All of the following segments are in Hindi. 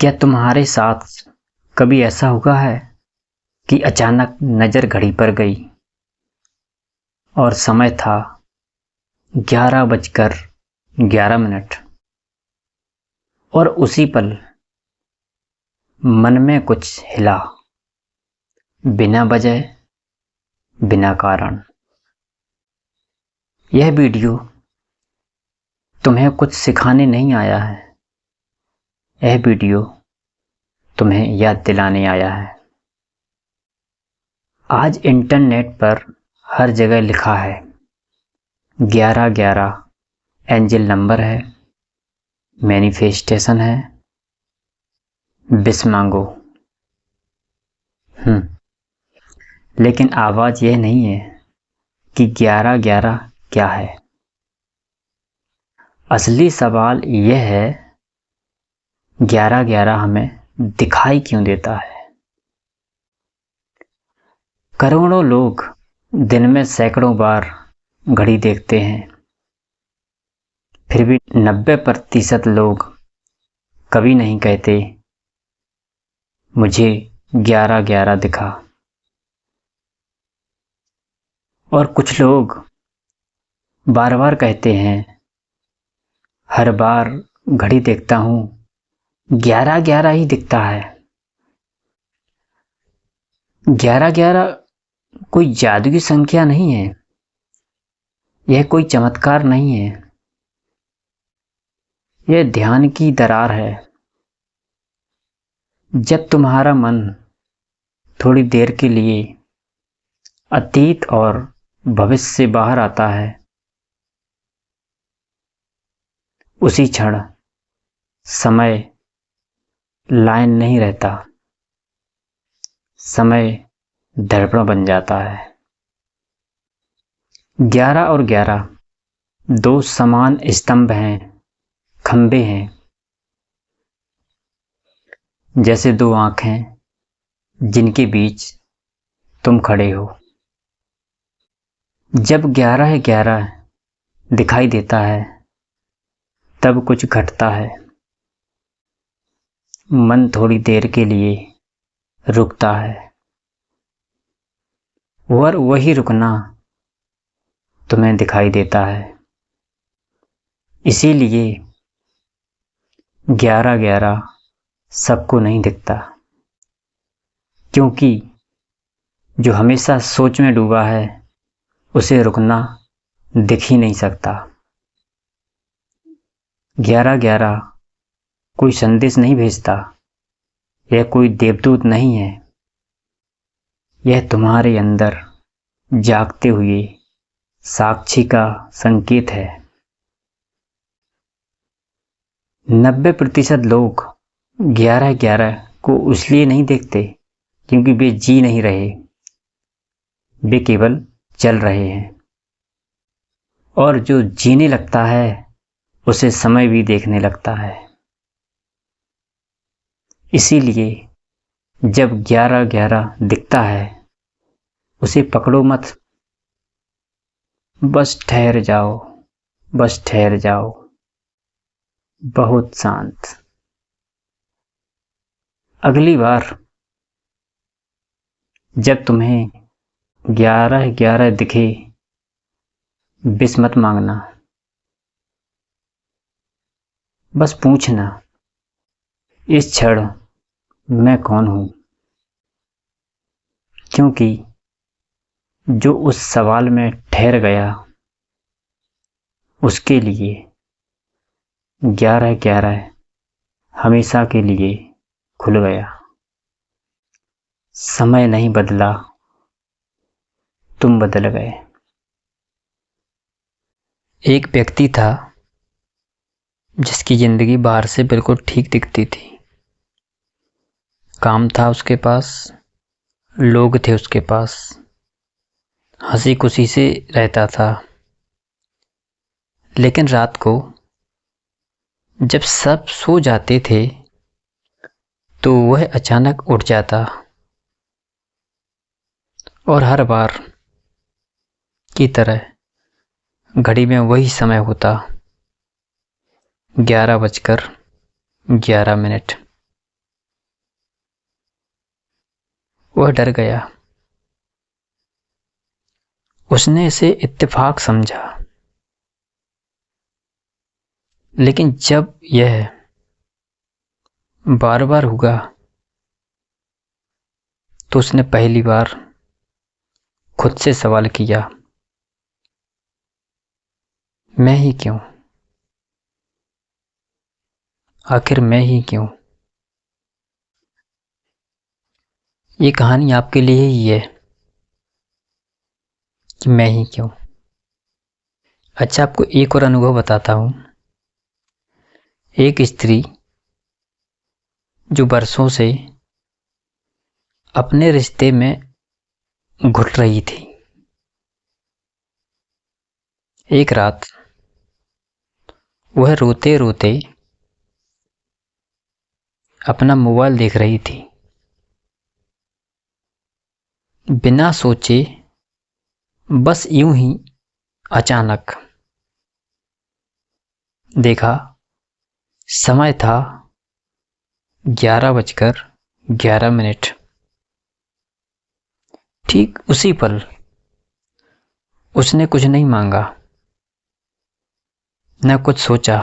क्या तुम्हारे साथ कभी ऐसा हुआ है कि अचानक नज़र घड़ी पर गई और समय था 11:11 और उसी पल मन में कुछ हिला, बिना वजह, बिना कारण। यह वीडियो तुम्हें कुछ सिखाने नहीं आया है, यह वीडियो तुम्हें याद दिलाने आया है। आज इंटरनेट पर हर जगह लिखा है 11:11 एंजल नंबर है, मैनिफेस्टेशन है, विश मांगो। लेकिन आवाज़ यह नहीं है कि 11:11 क्या है। असली सवाल यह है 11:11 हमें दिखाई क्यों देता है। करोड़ों लोग दिन में सैकड़ों बार घड़ी देखते हैं, फिर भी 90% लोग कभी नहीं कहते मुझे 11:11 दिखा। और कुछ लोग बार बार कहते हैं हर बार घड़ी देखता हूँ 11:11 ही दिखता है। 11:11 कोई जादू की संख्या नहीं है, यह कोई चमत्कार नहीं है, यह ध्यान की दरार है। जब तुम्हारा मन थोड़ी देर के लिए अतीत और भविष्य से बाहर आता है, उसी क्षण समय लाइन नहीं रहता, समय दर्पण बन जाता है। 11 और 11 दो समान स्तंभ हैं, खंभे हैं, जैसे दो आंखें जिनके बीच तुम खड़े हो। जब 11:11 दिखाई देता है तब कुछ घटता है। मन थोड़ी देर के लिए रुकता है और वही रुकना तुम्हें दिखाई देता है। इसीलिए 11:11 सबको नहीं दिखता, क्योंकि जो हमेशा सोच में डूबा है उसे रुकना दिख ही नहीं सकता। 11:11 कोई संदेश नहीं भेजता, यह कोई देवदूत नहीं है, यह तुम्हारे अंदर जागते हुए साक्षी का संकेत है। 90% लोग 11:11 को इसलिए नहीं देखते क्योंकि वे जी नहीं रहे, वे केवल चल रहे हैं। और जो जीने लगता है उसे समय भी देखने लगता है। इसीलिए जब 11:11 दिखता है उसे पकड़ो मत, बस ठहर जाओ, बस ठहर जाओ, बहुत शांत। अगली बार जब तुम्हें 11:11 दिखे, विश मत मांगना, बस पूछना इस क्षण मैं कौन हूं। क्योंकि जो उस सवाल में ठहर गया उसके लिए 11:11 हमेशा के लिए खुल गया। समय नहीं बदला, तुम बदल गए। एक व्यक्ति था जिसकी जिंदगी बाहर से बिल्कुल ठीक दिखती थी। काम था उसके पास, लोग थे उसके पास, हंसी खुशी से रहता था। लेकिन रात को जब सब सो जाते थे तो वह अचानक उठ जाता और हर बार की तरह घड़ी में वही समय होता, 11:11 वह डर गया। उसने इसे इत्तेफाक समझा, लेकिन जब यह बार बार हुआ तो उसने पहली बार खुद से सवाल किया, मैं ही क्यों? आखिर मैं ही क्यों? ये कहानी आपके लिए ही है कि मैं ही क्यों। अच्छा, आपको एक और अनुभव बताता हूं। एक स्त्री जो बरसों से अपने रिश्ते में घुट रही थी, एक रात वह रोते रोते अपना मोबाइल देख रही थी। बिना सोचे बस यूं ही अचानक देखा, समय था 11:11। ठीक उसी पल उसने कुछ नहीं मांगा, न कुछ सोचा।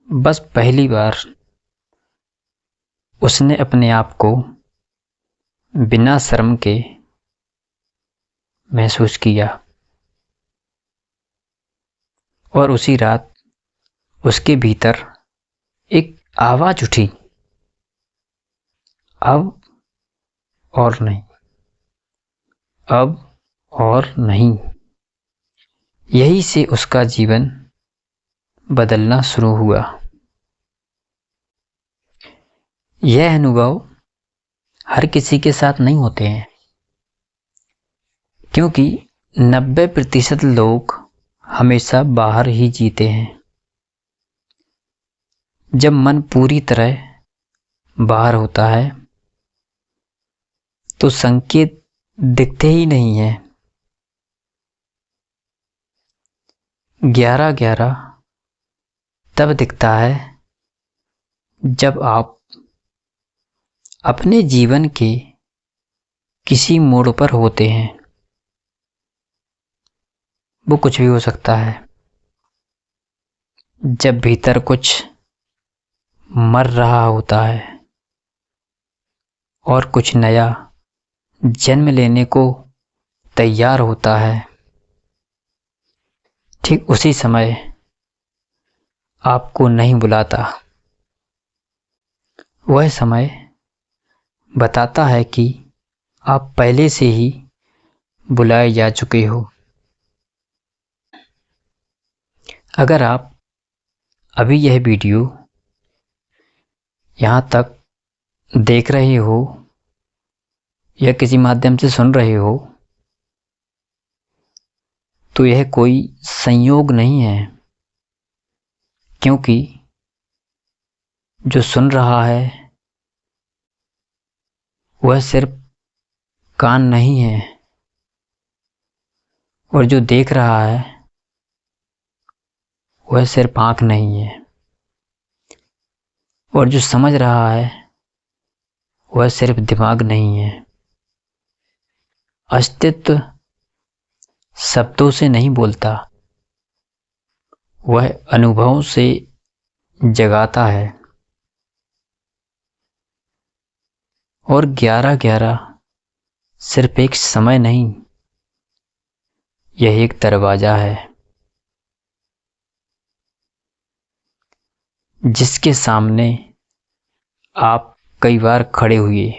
बस पहली बार उसने अपने आप को बिना शर्म के महसूस किया। और उसी रात उसके भीतर एक आवाज उठी, अब और नहीं, अब और नहीं। यही से उसका जीवन बदलना शुरू हुआ। यह अनुभव हर किसी के साथ नहीं होते हैं, क्योंकि 90% लोग हमेशा बाहर ही जीते हैं। जब मन पूरी तरह बाहर होता है तो संकेत दिखते ही नहीं है। 11:11 तब दिखता है जब आप अपने जीवन के किसी मोड़ पर होते हैं। वो कुछ भी हो सकता है। जब भीतर कुछ मर रहा होता है और कुछ नया जन्म लेने को तैयार होता है, ठीक उसी समय आपको नहीं बुलाता। वह समय बताता है कि आप पहले से ही बुलाए जा चुके हो। अगर आप अभी यह वीडियो यहाँ तक देख रहे हो या किसी माध्यम से सुन रहे हो, तो यह कोई संयोग नहीं है, क्योंकि जो सुन रहा है वह सिर्फ कान नहीं है, और जो देख रहा है वह सिर्फ आंख नहीं है, और जो समझ रहा है वह सिर्फ दिमाग नहीं है। अस्तित्व शब्दों से नहीं बोलता, वह अनुभवों से जगाता है। और 11:11 सिर्फ एक समय नहीं, यह एक दरवाजा है जिसके सामने आप कई बार खड़े हुए,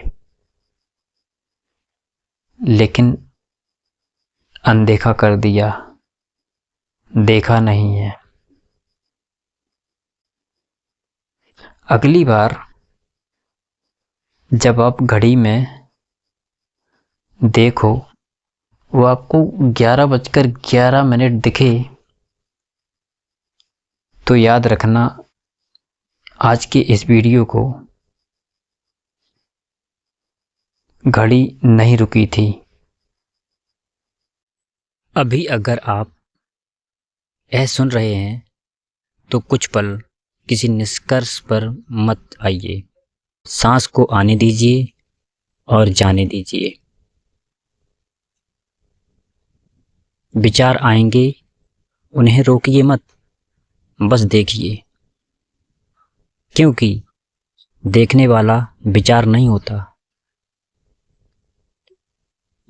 लेकिन अनदेखा कर दिया, देखा नहीं है। अगली बार जब आप घड़ी में देखो वो आपको 11:11 दिखे, तो याद रखना आज के इस वीडियो को घड़ी नहीं रुकी थी। अभी अगर आप यह सुन रहे हैं तो कुछ पल किसी निष्कर्ष पर मत आइए। सांस को आने दीजिए और जाने दीजिए। विचार आएंगे, उन्हें रोकिए मत, बस देखिए, क्योंकि देखने वाला विचार नहीं होता।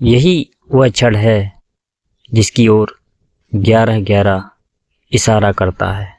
यही वह क्षण है जिसकी ओर 11-11 इशारा करता है।